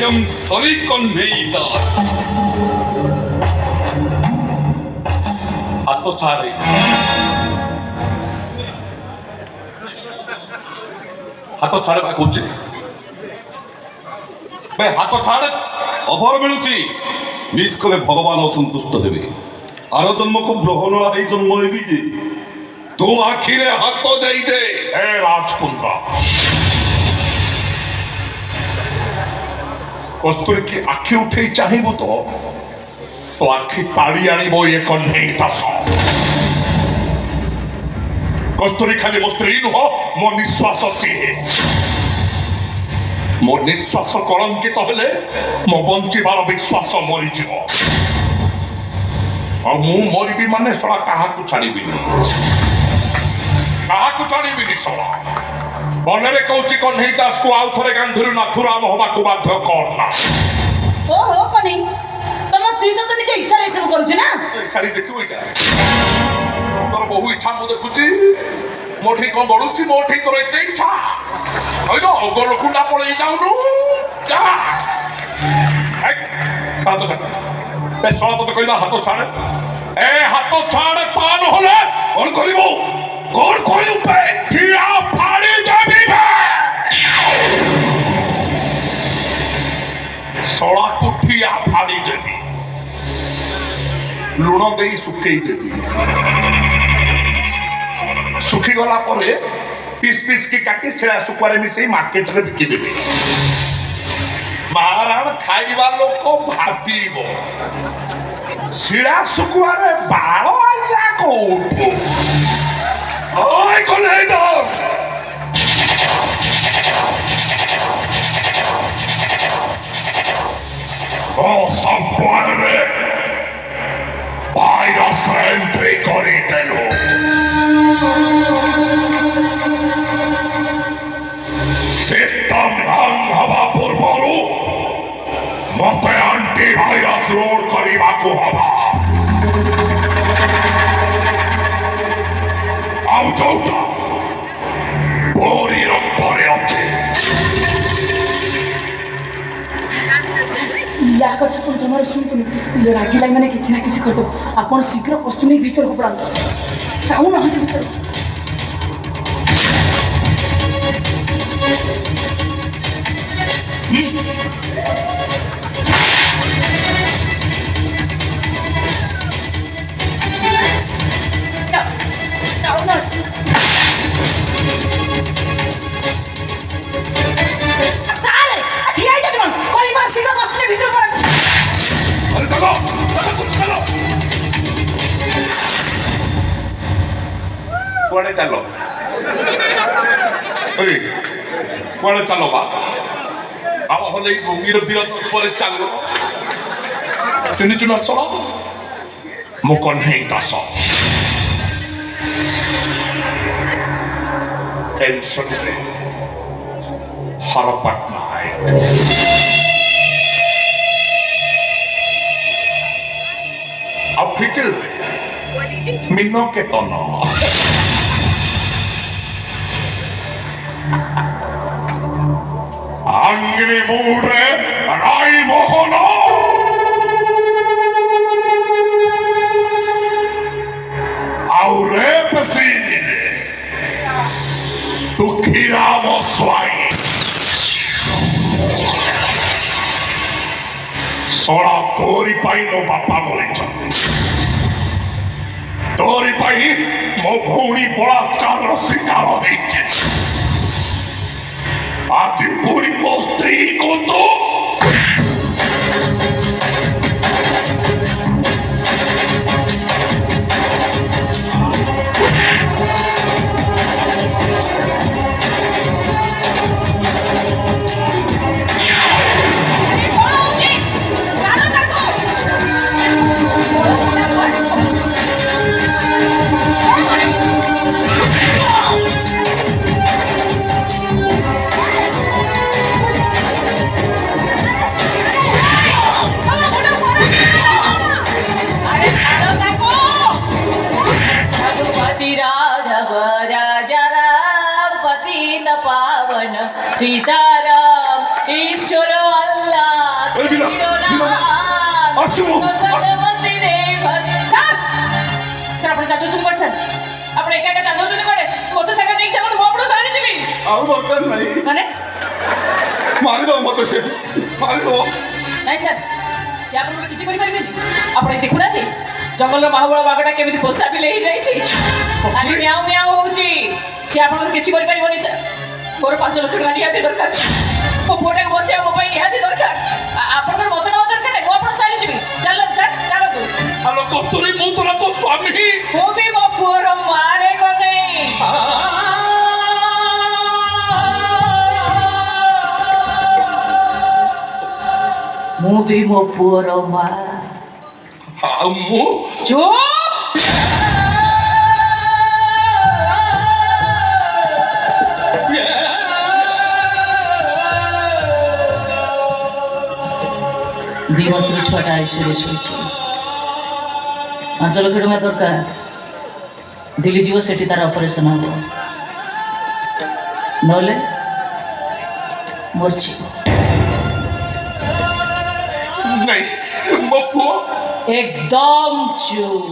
am sorry Kanhaiya दास हाथ तो छाड़े हाथ छाड़े भाई कौन भाई हाथ छाड़े अभर मिलुची निष्कले भगवान असंतुष्ट देवे आरो जन्म को ग्रहण आई जन्म हेबी जे तो आखिरे हाथ तो दे दे हे राजकुंद्रा कस्तूरी की आखि उठे चाहिए तो आखि ताड़ी आनिबो ये कन्हैया दास कस्तूरी खाली मो स्त्री नुह मो निश्वास सीहे मो निश्वास कलंकित हेले मो बंचिबार विश्वास मरीजिव और मु मरबी माने सला काहाकु छाड़ीबिनी सला बनरे कहूची कन्हैया दास को आउ थरे गांधीर नाथुराम होबाकु बाध्य करना ओहो कनी तम स्त्री तो निज इच्छा रे सब करूछ ना खाली देखियो इटा तोर बहु इच्छा मो देखुची मोठी कोन बडुची मोठी तोर एते इच्छा होइलो अगल कुंडा पळै जाउनु जा हाथ छाड़ बे सला तो कहला हाथ छाड़ ए हाथ छाड़ तान होले कोन करिवो कोन कोन पे ठिया फाड़ी जाबी बे सला को ठिया फाड़ी देबी लुण दे सुखई देबी सुखी गला परे पीस पीस की काटी सेड़ा सुकुआरे मिसई मार्केट रे बिकी देबी महाराण खाइबा लोक भाबीबो सेड़ा सुकुआरे बाळ आइला कोठो ओए कन्हैया दास ओ संपर्वे भाइरस एंट्री करी देलो सिस्टम रंग हवा पूर्वरु मते एंटी भाइरस लोड करिबाकु हवा आउ जोटा बोरी रक्तरे अछि या कथा कोन जमारे सुनतुनी ये रागी लाई माने किछ ना किछ कर दो आपण शीघ्र कस्तूरी भीतर को पड़ा जाऊ ना हजे भीतर कुआडे चलो अरे कुआडे चलो बा अब होले वीर वीर पर चलो चुनी चुना चलो मो कन्हैया दास टेंशन रे हर पटना है अब फिकिर मिनो के तो ना अंग्री मूरे राई मोहनो आउरे पसी दुखीरा मोस्वाई सोड़ा तोरी पाई नो बापा मोरी चंदी तोरी पाई मो भौणी बलात्कार शिकार होइछे आज पूरी मो स्त्री को तो सीताराम ईश्वर अल्लाह କହିବି ନା ଆସିବୁ ସାର୍ ଆପଣ ଚାଲୁଛନ୍ତି କୁଆଡ଼େ ସାର୍? ଆପଣ ଏକା ଏକା ଚାଲୁଛନ୍ତି କୁଆଡ଼େ? ମୋତେ ସାଙ୍ଗରେ ନେଇକି ଚାଲନ୍ତୁ, ମୁଁ ଆପଣଙ୍କୁ ସାଙ୍ଗରେ ଯିବି। ଆଉ ଦରକାର ନାହିଁ, ମାନେ ମାରିଦବ ମତେ, ସେ ମାରିଦବ। ନାଇଁ ସାର୍, ସେ ଆପଣଙ୍କୁ କିଛି କରିପାରିବେନି। ଆପଣ ଦେଖୁନାହାନ୍ତି ଜଙ୍ଗଲର ମହାବଳ ବାଘଟା କେମିତି ପୋଷା ବିଲେଇ ହେଇଯାଇଛି, ଖାଲି ମ୍ୟାଉ ମ୍ୟାଉ ହଉଛି। ସେ ଆପଣଙ୍କୁ କିଛି କରିପାରିବନି ସାର୍। ମୋର 5 ଲକ୍ଷ ଟଙ୍କା ନିହାତି ଦରକାର। ମୋ ପୁଅଟାକୁ ବଞ୍ଚେଇବା ମୋ ପାଇଁ ନିହାତି ଦରକାର। ଆପଣଙ୍କର ମତ ନେବା ଦରକାର ନାହିଁ, ମୁଁ ଆପଣଙ୍କ ସାଙ୍ଗରେ ଯିବି। ଚାଲନ୍ତୁ ସାର୍, ଚାଲନ୍ତୁ। ଆଲୋ କସ୍ତୁରୀ, ମୁଁ ତୋର ତୋ ସ୍ୱାମୀ। ମୁଁ ବି ମୋ ପୁଅର ମାରେ କନେ। ମୁଁ ବି ମୋ ପୁଅର ମା। ଆଉ ମୁଁ ଚୁପ୍। ଦୁଇ ବର୍ଷର ଛୁଆଟା ଆଇସିୟୁରେ ଶୋଇଛି। 5 ଲକ୍ଷ ଟଙ୍କା ଦରକାର। ଦିଲ୍ଲୀ ଯିବ, ସେଠି ତାର ଅପରେସନ୍ ହବ, ନହେଲେ ମରିଯିବ। ନାଇଁ, ମୋ ପୁଅ एकदम चुप।